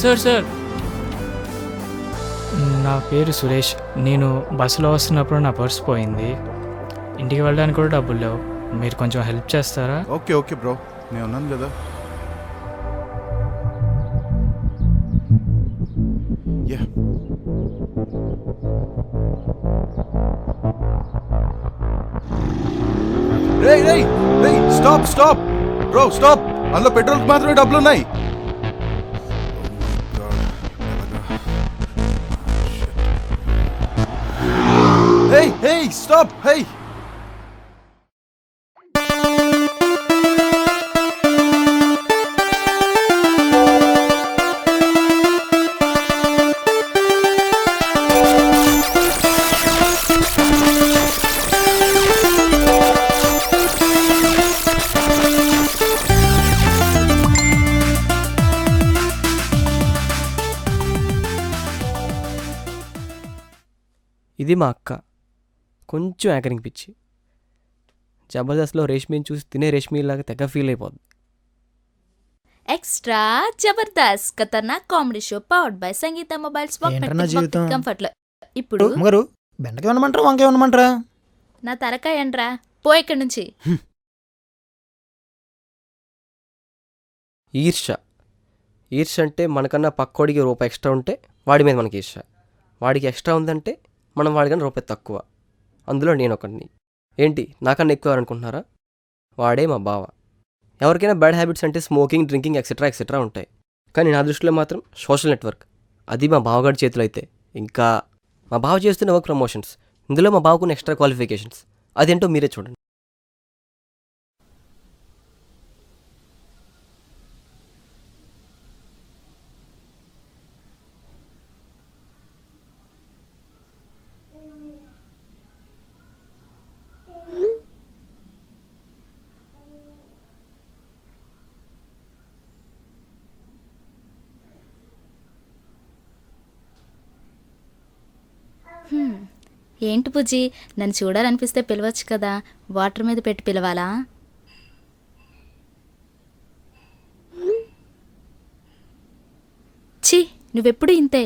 Sir నా పేరు సురేష్. నేను బస్సులో వస్తున్నప్పుడు నా పర్స్ పోయింది. ఇంటికి వెళ్ళడానికి కూడా డబ్బులు లేవు. మీరు కొంచెం హెల్ప్ చేస్తారా? ఓకే ఓకే బ్రో, నేను ఉన్నాను కదా. యా రేయ్ రేయ్ రేయ్, స్టాప్ స్టాప్ బ్రో, స్టాప్. అందులో పెట్రోల్కి మాత్రమే డబ్బులు ఉన్నాయి. Hey, hey, stop, hey! ఇది మా అక్క, కొంచెం యాంకరింగ్ పిచ్చి. జబర్దస్త్లో రేష్మిని చూసి తినే రేష్మిలాగా తెగ ఫీల్ అయిపోద్ది. Extra Jabardasth Khatarnak comedy show powered by Sangeetha mobiles ఏంటన్నా జీవితం? కంఫర్ట్ లో. ఇప్పుడు అమ్మగారు బెండకాయ ఉండమంటారా వంకాయ ఉండమంటారా? నా తలకాయ ఎండ్రా, పో ఇక్కడి నుంచి. ఈర్ష అంటే మనకన్నా పక్కోడికి రూపాయి ఎక్స్ట్రా ఉంటే వాడి మీద మనకి ఈర్ష. వాడికి ఎక్స్ట్రా ఉందంటే మనం వాడికన్నా రూపాయి తక్కువ. అందులో నేను ఒకడిని. ఏంటి నాకన్నా ఎక్కువ అనుకుంటున్నారా? వాడే మా బావ. ఎవరికైనా బ్యాడ్ హ్యాబిట్స్ అంటే స్మోకింగ్, డ్రింకింగ్ ఎక్సెట్రా ఎక్సెట్రా ఉంటాయి. కానీ నా దృష్టిలో మాత్రం సోషల్ నెట్వర్క్. అది మా బావగాడి చేతిలో అయితే ఇంకా మా బావ చేస్తున్న వర్క్ ప్రమోషన్స్. ఇందులో మా బావకున్న ఎక్స్ట్రా క్వాలిఫికేషన్స్ అదేంటో మీరే చూడండి. ఏంటి బుజ్జి, నన్ను చూడాలనిపిస్తే పిలవచ్చు కదా, వాటర్ మీద పెట్టి పిలవాలా? ఛీ, నువ్వెప్పుడు ఇంతే.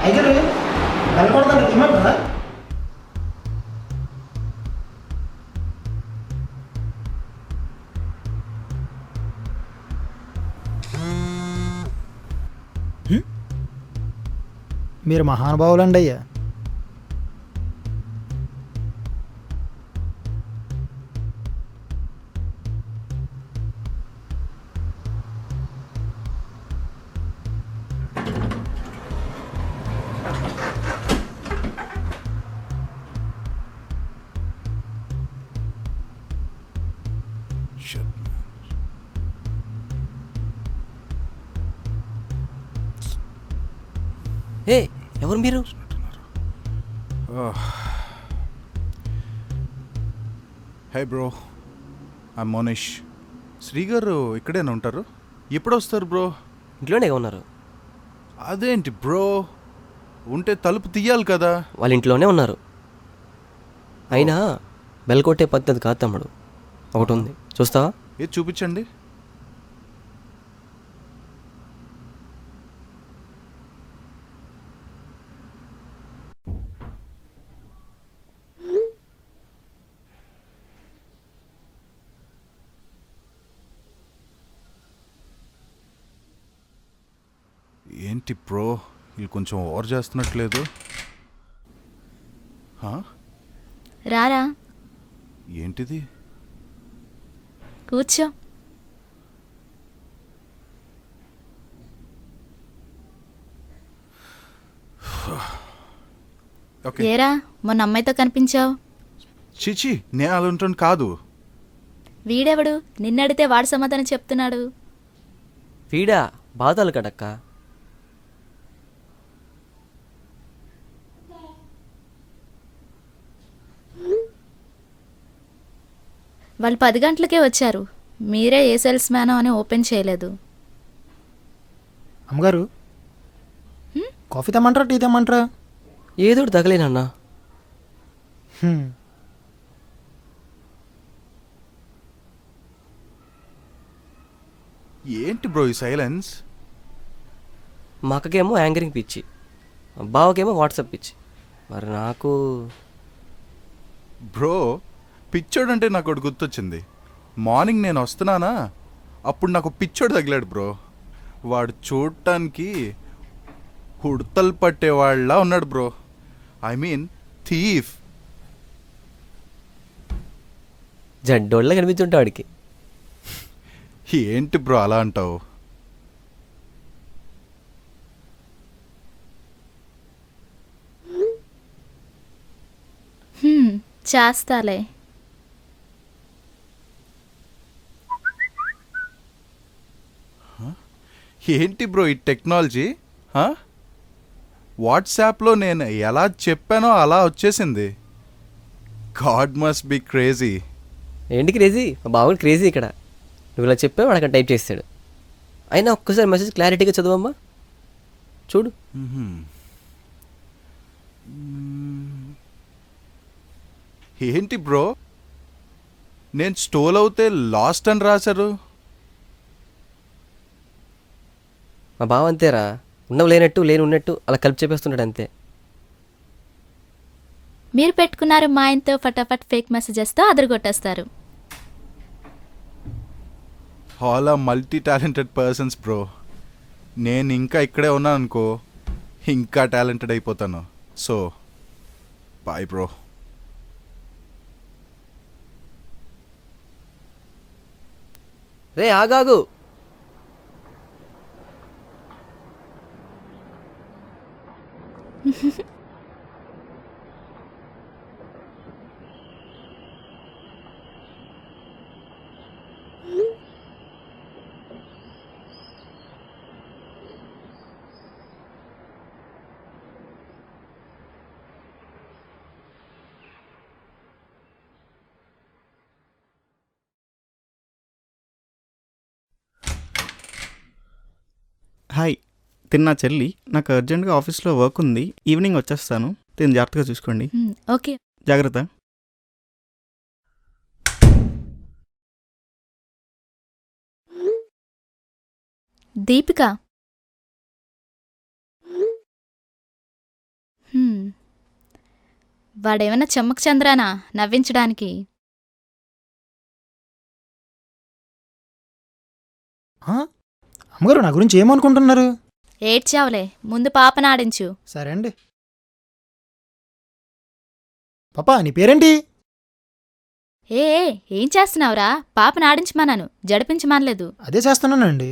అయ్యారు వెళ్ళకూడదండి, ఏమంటారా? మీరు మహానుభావులండి అయ్యా. ఏ ఎవరు మీరు? Hi bro, I Monish. Shri గారు ఇక్కడేనా ఉంటారు? ఎప్పుడు వస్తారు బ్రో? ఇంట్లోనే ఉన్నారు. అదేంటి బ్రో, ఉంటే తలుపు తీయాలి కదా. వాళ్ళ ఇంట్లోనే ఉన్నారు. అయినా బెల్ కొట్టే పద్ధతి కాదు తమ్ముడు, ఒకటి ఉంది చూస్తావా? ఏది చూపించండి. ఏంటి బ్రో, వీళ్ళు కొంచెం ఓవర్ చేస్తున్నట్లేదు. రారా, ఏంటిది? కూర్చో. ఏరా, మొన్న అమ్మాయితో కనిపించావు? చిచి, నేను అలా ఉంటాను కాదు. వీడెవడు? నిన్నడితే వాడు సమాధానం చెప్తున్నాడు. వీడా బాధలు కడక్క. వాళ్ళు 10 గంటలకే వచ్చారు. మీరే ఏ సేల్స్ మ్యానో అని ఓపెన్ చేయలేదు. అమ్మగారు కాఫీ తెమ్మంటారా టీ తెమ్మంటారా? ఏదో ఒకటి తగలేనన్నా. హ్మ్. ఏంటి బ్రో ఈ సైలెన్స్? మా అక్కకేమో యాంకరింగ్ పిచ్చి, మా బావకేమో వాట్సాప్ పిచ్చి. మరి నాకు బ్రో పిచ్చోడు అంటే నాకు ఒకటి గుర్తొచ్చింది. మార్నింగ్ నేను వస్తున్నానా, అప్పుడు నాకు పిచ్చోడు తగిలాడు బ్రో. వాడు చూడటానికి ఉడతలు పట్టేవాళ్ళ ఉన్నాడు బ్రో. I mean thief. జడ్డోళ్ళ కనిపించుంటా వాడికి. ఏంటి బ్రో అలా అంటావు? చేస్తాలే. ఏంటి బ్రో ఈ టెక్నాలజీ? వాట్సాప్లో నేను ఎలా చెప్పానో అలా వచ్చేసింది. God must be crazy. ఏంటి క్రేజీ? మా బావుడు క్రేజీ ఇక్కడ. నువ్వు ఇలా చెప్పావు, వాడు అక్కడ టైప్ చేస్తాడు. అయినా ఒక్కసారి మెసేజ్ క్లారిటీగా చదవమ్మా, చూడు. ఏంటి బ్రో, నేను స్టోల్ అవుతే లాస్ట్ అని రాశారు. మా బావ అంతేరా, ఉన్నవి లేనట్టు లేని ఉన్నట్టు అలా కలిపి చెప్పేస్తుంటాడు అంతే. మీరు పెట్టుకున్నారు మా ఆయనతో ఫటాఫట్ ఫేక్ మెసేజెస్తో అదరగొట్టేస్తారు. All are multi talented persons bro. నేను ఇంకా ఇక్కడే ఉన్నాను అనుకో, ఇంకా టాలెంటెడ్ అయిపోతాను. So bye bro. రే ఆగాగు. హాయ్, తిన్నా చెల్లి. నాకు అర్జెంట్గా ఆఫీస్లో వర్క్ ఉంది, ఈవినింగ్ వచ్చేస్తాను. తిని జాగ్రత్తగా చూసుకోండి. ఓకే. జాగ్రత్త. దీపిక. వాడేమన్నా చెమ్మక్ చంద్రానా నవ్వించడానికి? అమ్మగారు నా గురించి ఏమనుకుంటున్నారు? ఏడ్చావులే, ముందు పాపనాడించు. సరే అండి. పాపా నీ పేరేంటి? ఏం చేస్తున్నావురా? పాపనాడించమన్నాను, జడిపించమనలేదు. అదే చేస్తున్నానండి.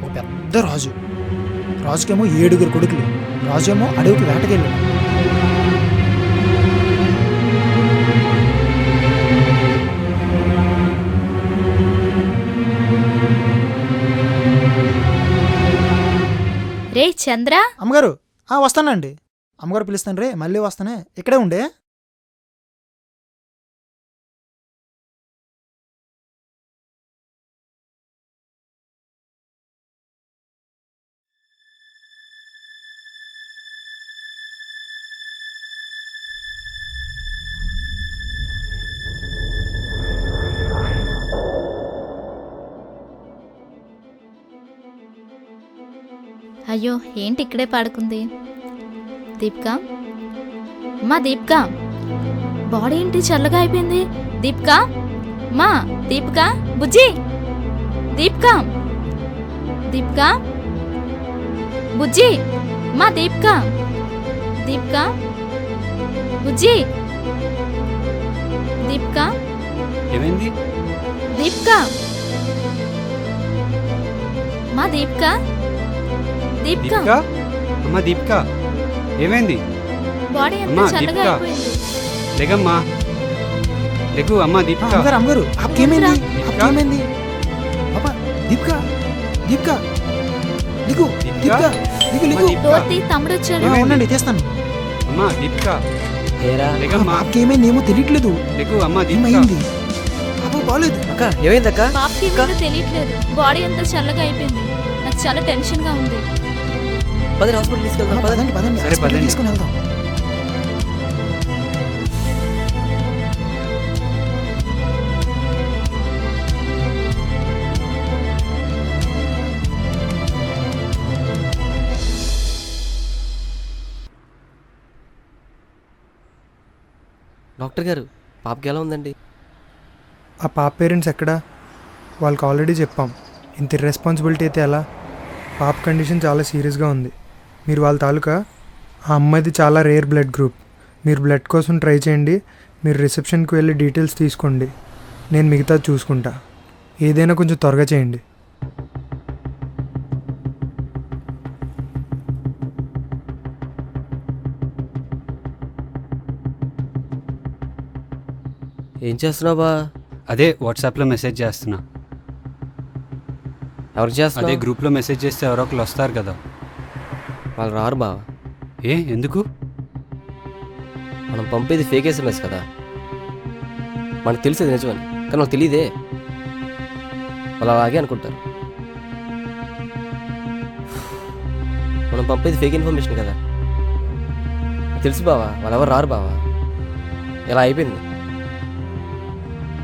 ఒక పెద్ద రాజు, రాజుకేమో 7 కొడుకులు. రాజు ఏమో అడవికి వేటకెళ్ళాడు. రే చంద్ర. అమ్మగారు వస్తానండి. అమ్మగారు పిలుస్తాను రే, మళ్ళీ వస్తానే. ఇక్కడే ఉండే. అయ్యో, ఏంటి ఇక్కడే పడుకుంది? దీపిక, మా దీపిక, బాడీ ఏంటి చల్లగా అయిపోయింది? దీపిక, మా దీపిక, బుజ్జి, దీపిక, దీపిక, బుజ్జి, మా దీపిక, దీపిక, బుజ్జి, దీపిక, ఏమైంది? దీపిక, మా దీపిక, దీపిక, అమ్మా దీపిక, ఏమైంది? బాడీ ఎంత అమ్మా, చల్లగా దీపిక. అయిపోయింది. లేగమ్మా, లేగు అమ్మా దీపిక. అమ్మగారు ఆకేమైంది? ఆకేమైంది? పాపా దీపిక, దీపిక లిగు, దీపిక లిగు లిగు. డోర్ తీ, తమ్ముడు వచ్చాడు. ఉండండి తీస్తాను. అమ్మా దీపిక, ఏరా లేకమ్మా పాపకి ఏమైంది ఏమో తెలియట్లేదు. లేకు అమ్మ దీపిక ఏమైంది పాప బాగాలేదు. అక్క ఏమైంది అక్క? పాపకి ఏమీ తెలియట్లేదు, బాడీ అంతా చల్లగా అయిపోయింది. నాకు చాలా టెన్షన్గా ఉంది. పది హాస్పిటల్ తీసుకెళ్తాం పదండి. పదండి పదండి సరే, హాస్పిటల్కి పదండి. తీసుకుని వెళ్దాం. డాక్టర్ గారు పాపకి ఎలా ఉందండి? ఆ పాప పేరెంట్స్ ఎక్కడా? వాళ్ళకి ఆల్రెడీ చెప్పాం. ఇంత ఇర్రెస్పాన్సిబిలిటీ అయితే ఎలా? పాప కండిషన్ చాలా సీరియస్గా ఉంది. మీరు వాళ్ళ తాలూకా? ఆ అమ్మాయిది చాలా రేర్ బ్లడ్ గ్రూప్. మీరు బ్లడ్ కోసం ట్రై చేయండి. మీరు రిసెప్షన్కి వెళ్ళి డీటెయిల్స్ తీసుకోండి. నేను మిగతా చూసుకుంటా. ఏదైనా కొంచెం త్వరగా చేయండి. ఏం చేస్తున్నావు బా? అదే వాట్సాప్లో మెసేజ్ చేస్తున్నా. ఎవరికి అదే చేస్తున్నావు? గ్రూప్లో మెసేజ్ చేస్తే ఎవరో ఒకరు వస్తారు కదా. వాళ్ళు రారు బావ. ఏ ఎందుకు? మనం పంపేది ఫేక్ ఎస్ఎంఎస్ కదా. మనకు తెలిసేది నిజమని, కానీ వాళ్ళకి తెలియదే. వాళ్ళు అలాగే అనుకుంటారు. మనం పంపేది ఫేక్ ఇన్ఫర్మేషన్ కదా. తెలుసు బావా, వాళ్ళు ఎవరు రారు బావా. ఇలా అయిపోయింది.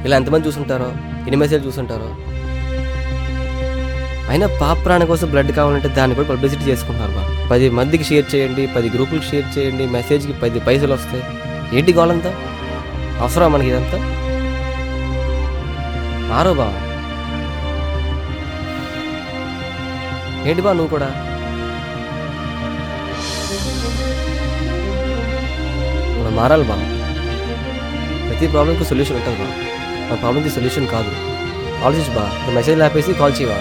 ఇలా ఎంతమంది చూసుంటారో, ఎన్ని మెసేజ్ చూసుంటారో. అయినా పాప ప్రాణం కోసం బ్లడ్ కావాలంటే దాన్ని కూడా పబ్లిసిటీ చేసుకుంటున్నారు బా. 10 మందికి షేర్ చేయండి, 10 గ్రూపులకు షేర్ చేయండి, మెసేజ్కి 10 పైసలు వస్తాయి. ఏంటి గోలంతా? అవసరం మనకి ఇదంతా? ఆరో బా. ఏంటి బా నువ్వు కూడా? మనం మారాలి బా. ప్రతి ప్రాబ్లంకి సొల్యూషన్ ఉంటుంది బా. మన ప్రాబ్లంకి సొల్యూషన్ కాదు. ఆలోచించు బా. మెసేజ్ ఆపేసి కాల్ చేయవా?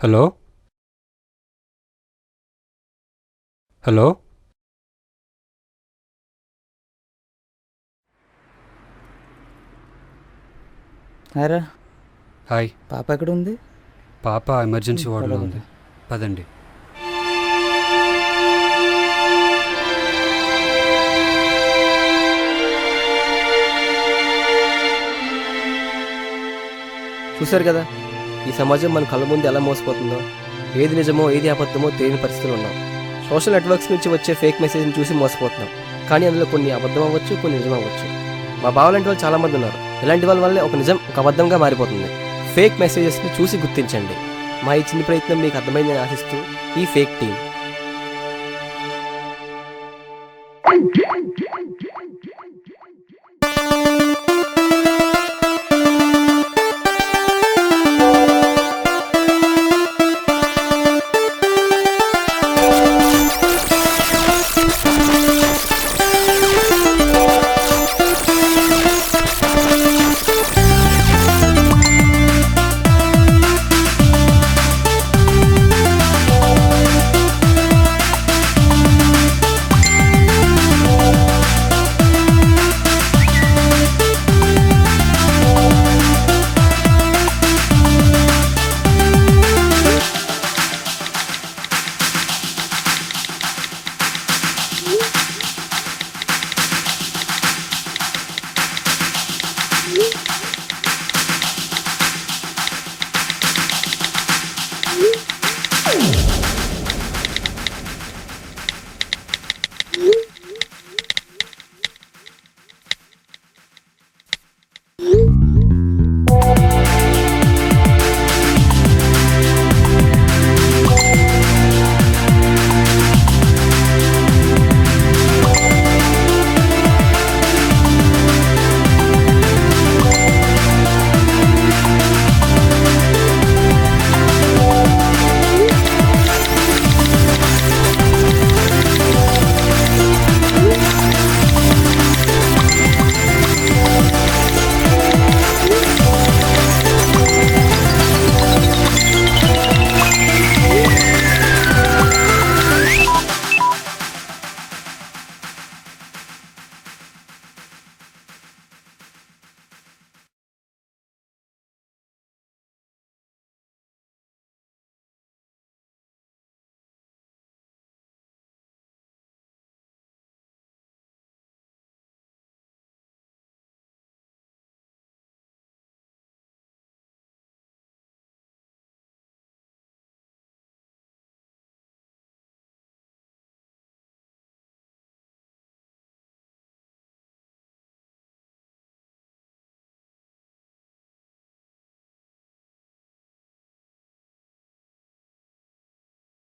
హలో హలో అరే హాయ్. పాప ఎక్కడ ఉంది? పాప ఎమర్జెన్సీ వార్డులో ఉంది. పదండి. చూశారు కదా ఈ సమాజం మన కళ్ళ ముందు ఎలా మోసపోతుందో. ఏది నిజమో ఏది అబద్ధమో తెలియని పరిస్థితులు ఉన్నాం. సోషల్ నెట్వర్క్స్ నుంచి వచ్చే ఫేక్ మెసేజ్ని చూసి మోసపోతున్నాం. కానీ అందులో కొన్ని అబద్ధం అవ్వచ్చు, కొన్ని నిజం అవ్వచ్చు. మా బావలాంటి వాళ్ళు చాలామంది ఉన్నారు. ఇలాంటి వాళ్ళ వల్లే ఒక నిజం ఒక అబద్ధంగా మారిపోతుంది. ఫేక్ మెసేజెస్ని చూసి గుర్తించండి. మా ఈ చిన్న ప్రయత్నం మీకు అర్థమైందని ఆశిస్తూ ఈ ఫేక్ టీం.